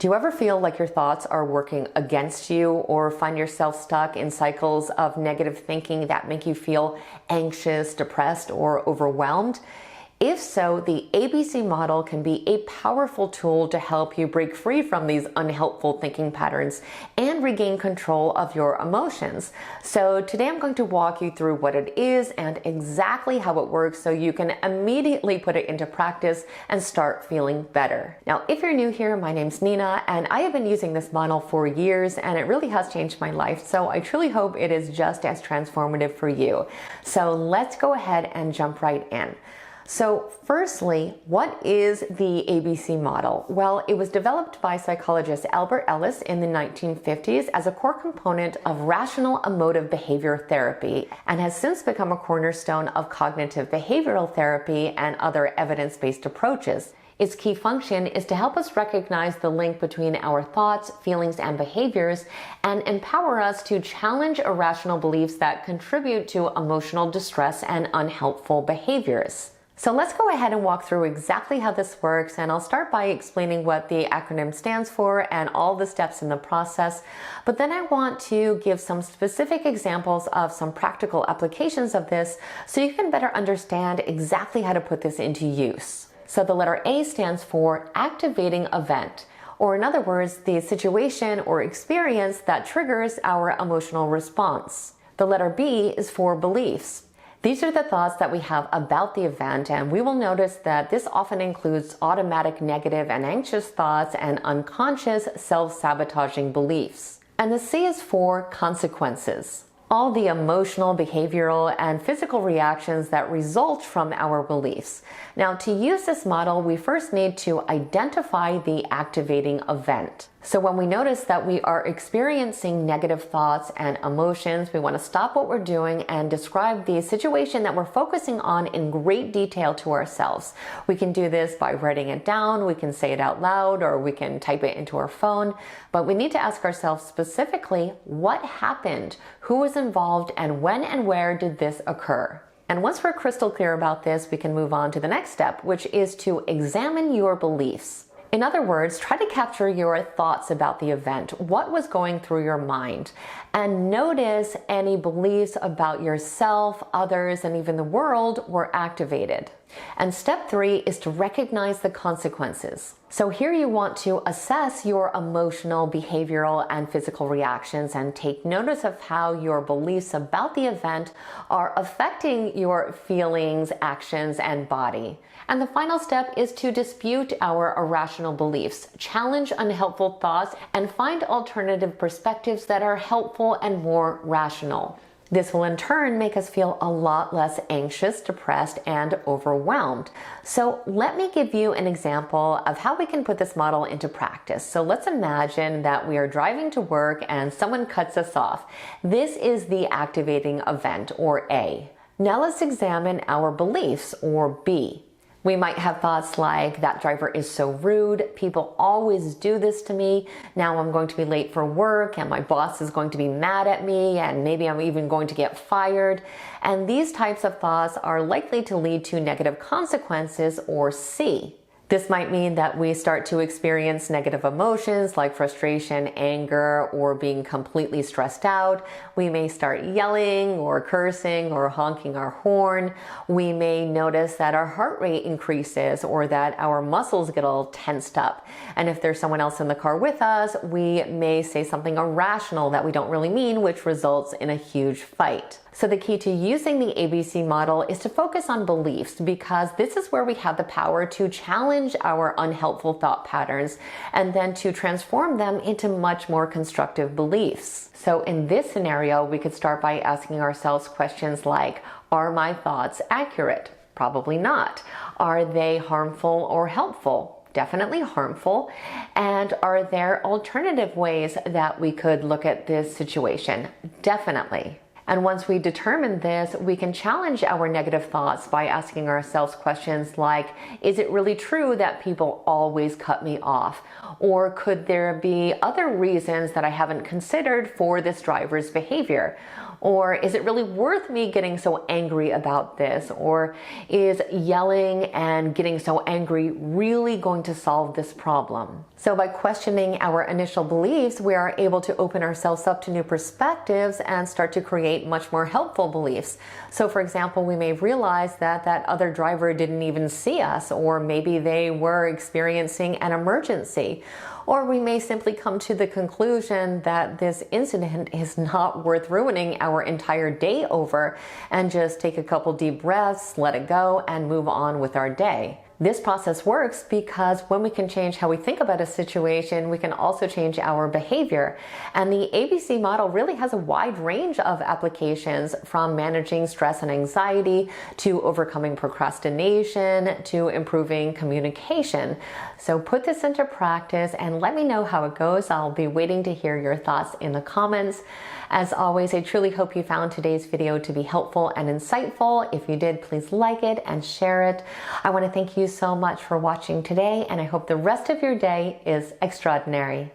Do you ever feel like your thoughts are working against you or find yourself stuck in cycles of negative thinking that make you feel anxious, depressed, or overwhelmed? If so, the ABC model can be a powerful tool to help you break free from these unhelpful thinking patterns and regain control of your emotions. So today I'm going to walk you through what it is and exactly how it works so you can immediately put it into practice and start feeling better. Now, if you're new here, my name's Nina and I have been using this model for years and it really has changed my life. So I truly hope it is just as transformative for you. So let's go ahead and jump right in. So firstly, what is the ABC model? Well, it was developed by psychologist Albert Ellis in the 1950s as a core component of Rational Emotive Behavior Therapy and has since become a cornerstone of cognitive behavioral therapy and other evidence-based approaches. Its key function is to help us recognize the link between our thoughts, feelings, and behaviors and empower us to challenge irrational beliefs that contribute to emotional distress and unhelpful behaviors. So let's go ahead and walk through exactly how this works, and I'll start by explaining what the acronym stands for and all the steps in the process, but then I want to give some specific examples of some practical applications of this so you can better understand exactly how to put this into use. So the letter A stands for activating event, or in other words, the situation or experience that triggers our emotional response. The letter B is for beliefs. These are the thoughts that we have about the event, and we will notice that this often includes automatic negative and anxious thoughts and unconscious self-sabotaging beliefs. And the C is for consequences. All the emotional, behavioral, and physical reactions that result from our beliefs. Now, to use this model, we first need to identify the activating event. So when we notice that we are experiencing negative thoughts and emotions, we want to stop what we're doing and describe the situation that we're focusing on in great detail to ourselves. We can do this by writing it down, we can say it out loud, or we can type it into our phone. But we need to ask ourselves specifically, what happened? Who was involved? And when and where did this occur? And once we're crystal clear about this, we can move on to the next step, which is to examine your beliefs. In other words, try to capture your thoughts about the event. What was going through your mind? And notice any beliefs about yourself, others, and even the world were activated. And step 3 is to recognize the consequences. So here you want to assess your emotional, behavioral, and physical reactions and take notice of how your beliefs about the event are affecting your feelings, actions, and body. And the final step is to dispute our irrational beliefs, challenge unhelpful thoughts, and find alternative perspectives that are helpful and more rational. This will in turn make us feel a lot less anxious, depressed, and overwhelmed. So let me give you an example of how we can put this model into practice. So let's imagine that we are driving to work and someone cuts us off. This is the activating event, or A. Now let's examine our beliefs, or B. We might have thoughts like, that driver is so rude, people always do this to me, now I'm going to be late for work and my boss is going to be mad at me and maybe I'm even going to get fired. And these types of thoughts are likely to lead to negative consequences, or C. This might mean that we start to experience negative emotions like frustration, anger, or being completely stressed out. We may start yelling or cursing or honking our horn. We may notice that our heart rate increases or that our muscles get all tensed up. And if there's someone else in the car with us, we may say something irrational that we don't really mean, which results in a huge fight. So the key to using the ABC model is to focus on beliefs, because this is where we have the power to challenge our unhelpful thought patterns and then to transform them into much more constructive beliefs. So in this scenario, we could start by asking ourselves questions like, are my thoughts accurate? Probably not. Are they harmful or helpful? Definitely harmful. And are there alternative ways that we could look at this situation? Definitely. And once we determine this, we can challenge our negative thoughts by asking ourselves questions like, is it really true that people always cut me off? Or could there be other reasons that I haven't considered for this driver's behavior? Or is it really worth me getting so angry about this? Or is yelling and getting so angry really going to solve this problem? So by questioning our initial beliefs, we are able to open ourselves up to new perspectives and start to create much more helpful beliefs. So for example, we may realize that that other driver didn't even see us, or maybe they were experiencing an emergency. Or we may simply come to the conclusion that this incident is not worth ruining our entire day over, and just take a couple deep breaths, let it go, and move on with our day. This process works because when we can change how we think about a situation, we can also change our behavior. And the ABC model really has a wide range of applications, from managing stress and anxiety to overcoming procrastination to improving communication. So put this into practice and let me know how it goes. I'll be waiting to hear your thoughts in the comments. As always, I truly hope you found today's video to be helpful and insightful. If you did, please like it and share it. I want to thank you so much for watching today, and I hope the rest of your day is extraordinary.